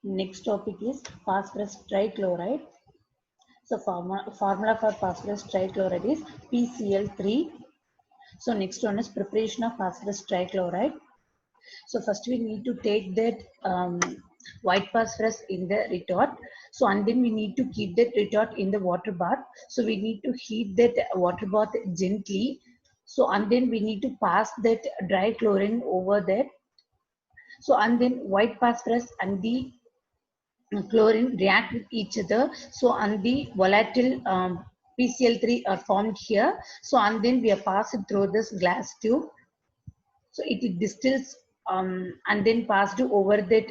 Next topic is phosphorus trichloride. So formula for phosphorus trichloride is PCl3. So next one is preparation of phosphorus trichloride. So first we need to take that white phosphorus in the retort. So and then we need to keep that retort in the water bath. So we need to heat that water bath gently. So and then we need to pass that dry chlorine over that. So and then white phosphorus and the chlorine react with each other. So and the volatile PCl3 are formed here. So and then we are passed through this glass tube. So it distills and then passed over that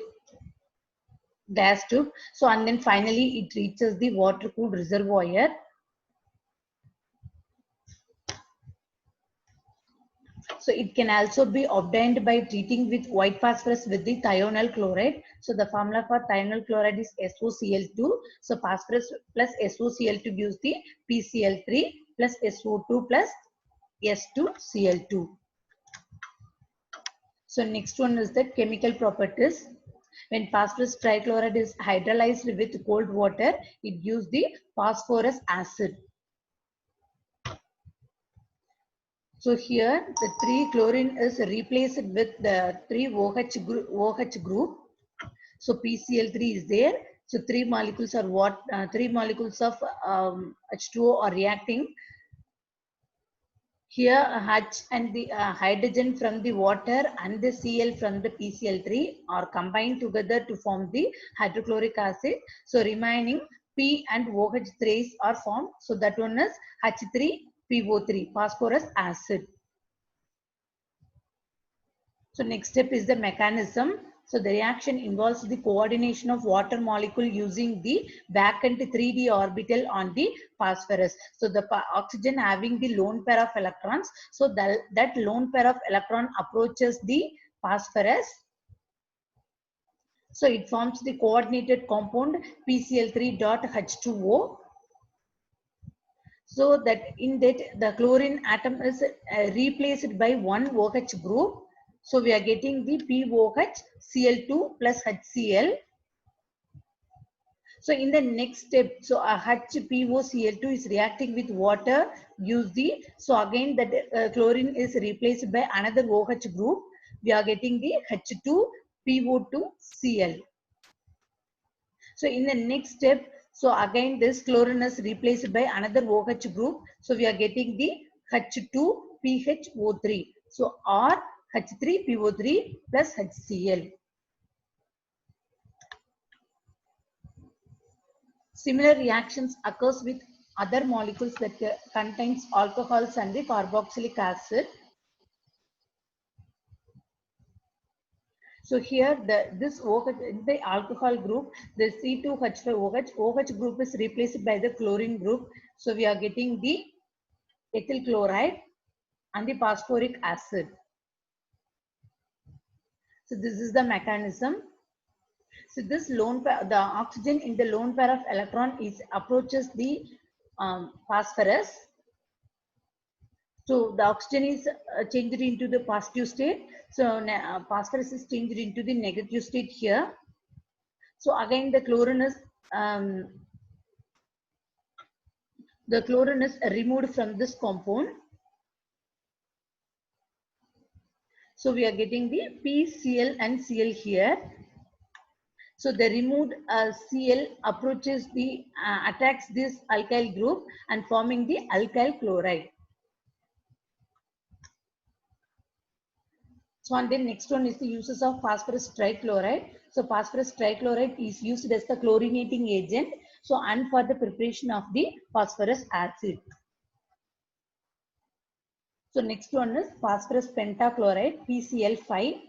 gas tube. So and then finally it reaches the water cooled reservoir. So it can also be obtained by treating with white phosphorus with the thionyl chloride. So the formula for thionyl chloride is SOCl2. So phosphorus plus SOCl2 gives the PCl3 plus SO2 plus S2Cl2. So next one is the chemical properties. When phosphorus trichloride is hydrolyzed with cold water, it gives the phosphorus acid. So here the 3-chlorine is replaced with the 3-OH group. So PCl3 is there. So 3 molecules are what? 3 molecules of H2O are reacting. Here H and the hydrogen from the water and the Cl from the PCl3 are combined together to form the hydrochloric acid. So remaining P and OH3s are formed. So that one is H3PO3, phosphorus acid. So next step is the mechanism. So the reaction involves the coordination of water molecule using the vacant 3d orbital on the phosphorus. So the oxygen having the lone pair of electrons. So that lone pair of electron approaches the phosphorus. So it forms the coordinated compound PCl3.H2O. So that in that the chlorine atom is replaced by one OH group. So we are getting the POHCl2 plus HCl. So in the next step, so HPOCl2 is reacting with water, use the, so again that chlorine is replaced by another OH group. We are getting the H2PO2Cl. So in the next step, so again this chlorine is replaced by another OH group. So we are getting the H2PHO3. So or H3PO3 plus HCl. Similar reactions occurs with other molecules that contains alcohols and the carboxylic acid. So here this OH in the alcohol group, the C2H5OH, OH group is replaced by the chlorine group. So we are getting the ethyl chloride and the phosphoric acid. So this is the mechanism. So this lone pair, the oxygen in the lone pair of electron is approaches the phosphorus. So the oxygen is changed into the positive state. So phosphorus is changed into the negative state here. So again the chlorine is removed from this compound. So we are getting the PCl and Cl here. So the removed Cl approaches the attacks this alkyl group and forming the alkyl chloride. So and then next one is the uses of phosphorus trichloride. So phosphorus trichloride is used as the chlorinating agent. So and for the preparation of the phosphorus acid. So next one is phosphorus pentachloride PCl5.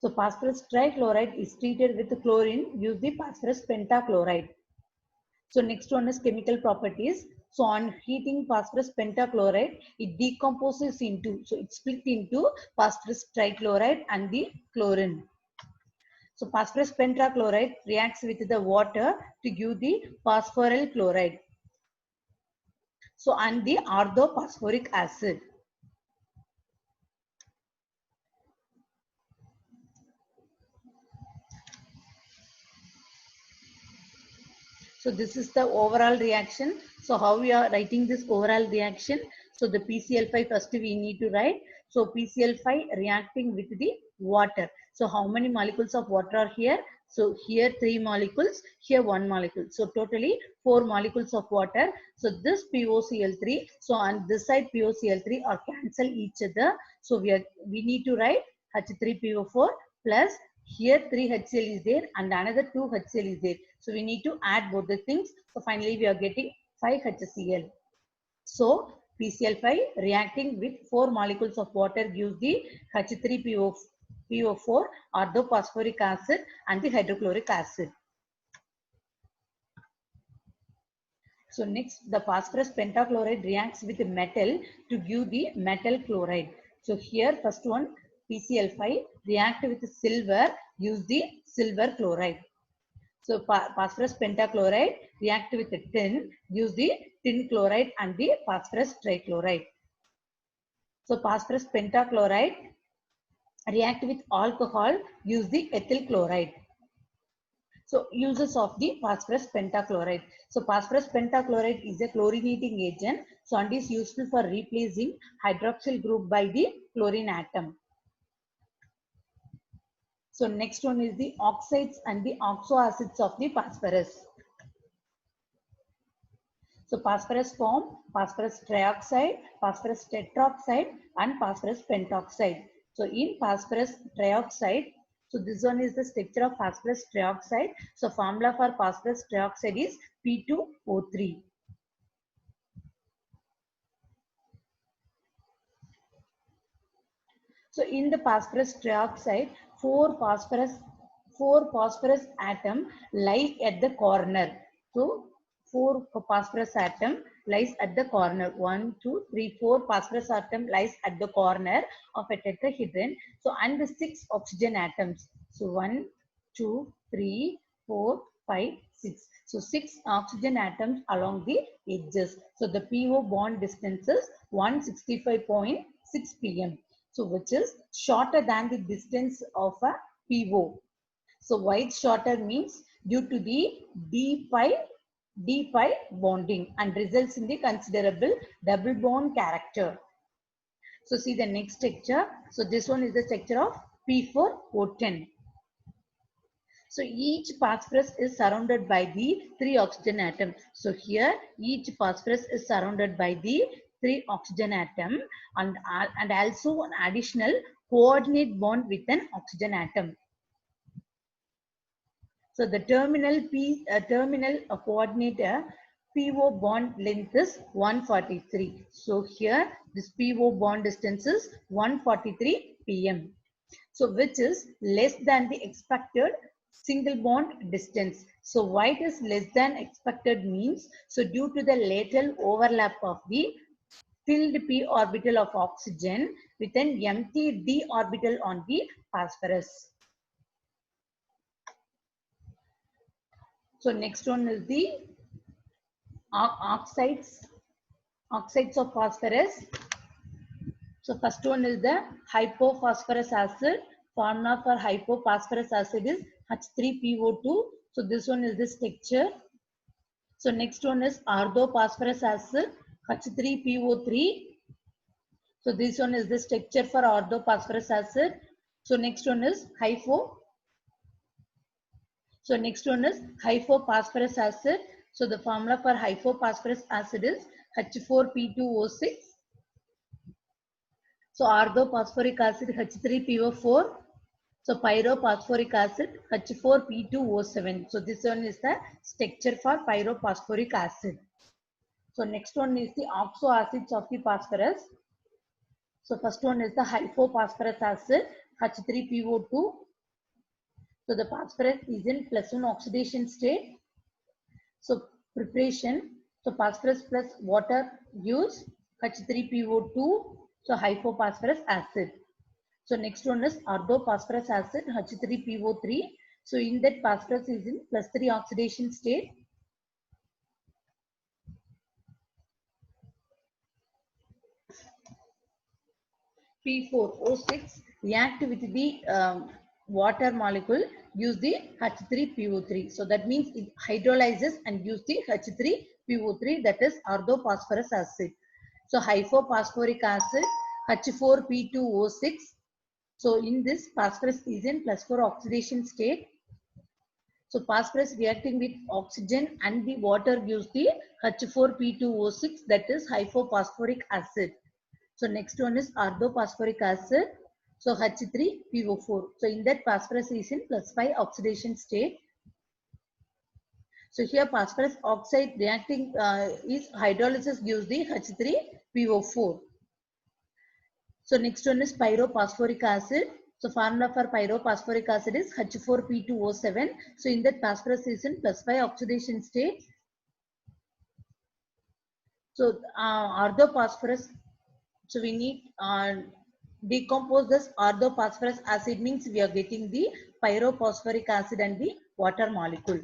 So phosphorus trichloride is treated with chlorine, use the phosphorus pentachloride. So next one is chemical properties. So on heating phosphorus pentachloride, it decomposes into, so it's split into phosphorus trichloride and the chlorine. So phosphorus pentachloride reacts with the water to give the phosphoryl chloride. So and the orthophosphoric acid. So this is the overall reaction. So how we are writing this overall reaction? So the PCl5 first we need to write. So PCl5 reacting with the water. So how many molecules of water are here? So here 3 molecules, here 1 molecule. So totally 4 molecules of water. So this POCl3, so on this side POCl3 are cancel each other. So we need to write H3PO4 plus here 3 HCl is there and another 2 HCl is there. So we need to add both the things. So finally we are getting 5 HCl. So PCl5 reacting with 4 molecules of water gives the H3PO4 orthophosphoric acid and the hydrochloric acid. So next, the phosphorus pentachloride reacts with metal to give the metal chloride. So here first one PCl5 react with silver, use the silver chloride. So phosphorus pentachloride react with tin, use the tin chloride and the phosphorus trichloride. So phosphorus pentachloride react with alcohol, use the ethyl chloride. So uses of the phosphorus pentachloride. So phosphorus pentachloride is a chlorinating agent. So and is useful for replacing hydroxyl group by the chlorine atom. So next one is the oxides and the oxoacids of the phosphorus. So phosphorus form phosphorus trioxide, phosphorus tetroxide and phosphorus pentoxide. So in phosphorus trioxide, so this one is the structure of phosphorus trioxide. So formula for phosphorus trioxide is P2O3. So in the phosphorus trioxide, four phosphorus atom lie at the corner. So 4 phosphorus atom lies at the corner. 1, 2, 3, 4 phosphorus atom lies at the corner of a tetrahedron. So and the 6 oxygen atoms. So 1, 2, 3, 4, 5, 6. So 6 oxygen atoms along the edges. So the PO bond distance is 165.6 pm. So which is shorter than the distance of a PO. So why it's shorter means due to the d pi bonding and results in the considerable double bond character. So see the next structure. So this one is the structure of P4O10. So each phosphorus is surrounded by the 3 oxygen atoms. So here each phosphorus is surrounded by the 3 oxygen atom and also an additional coordinate bond with an oxygen atom. So the terminal coordinate PO bond length is 143. So here this PO bond distance is 143 pm. So which is less than the expected single bond distance. So why it is less than expected means, so due to the lateral overlap of the filled p orbital of oxygen with an empty d orbital on the phosphorus. So next one is the oxides of phosphorus. So first one is the hypophosphorus acid. Formula for hypophosphorus acid is H3PO2. So this one is the structure. So next one is orthophosphorus acid, H3PO3. So this one is the structure for orthophosphorus acid. So next one is hypophosphorus acid. So the formula for hypophosphorus acid is H4P2O6. So orthophosphoric acid H3PO4. So pyrophosphoric acid H4P2O7. So this one is the structure for pyrophosphoric acid. So next one is the oxoacids of the phosphorus. So first one is the hypophosphorus acid H3PO2. So the phosphorus is in +1 oxidation state. So preparation. So phosphorus plus water gives H3PO2. So hypophosphorus acid. So next one is orthophosphorus acid H3PO3. So in that phosphorus is in +3 oxidation state. P4O6 react with the water molecule gives the H3PO3. So that means it hydrolyzes and gives the H3PO3, that is orthophosphorus acid. So hypophosphoric acid H4P2O6. So in this phosphorus is in +4 oxidation state. So phosphorus reacting with oxygen and the water gives the H4P2O6, that is hypophosphoric acid. So next one is orthophosphoric acid. So H3PO4. So in that phosphorus is in +5 oxidation state. So here phosphorus oxide reacting is hydrolysis gives the H3PO4. So next one is pyrophosphoric acid. So formula for pyrophosphoric acid is H4P2O7. So in that phosphorus is in +5 oxidation state. So orthophosphorus. So we need decompose this orthophosphorus acid, means we are getting the pyrophosphoric acid and the water molecule.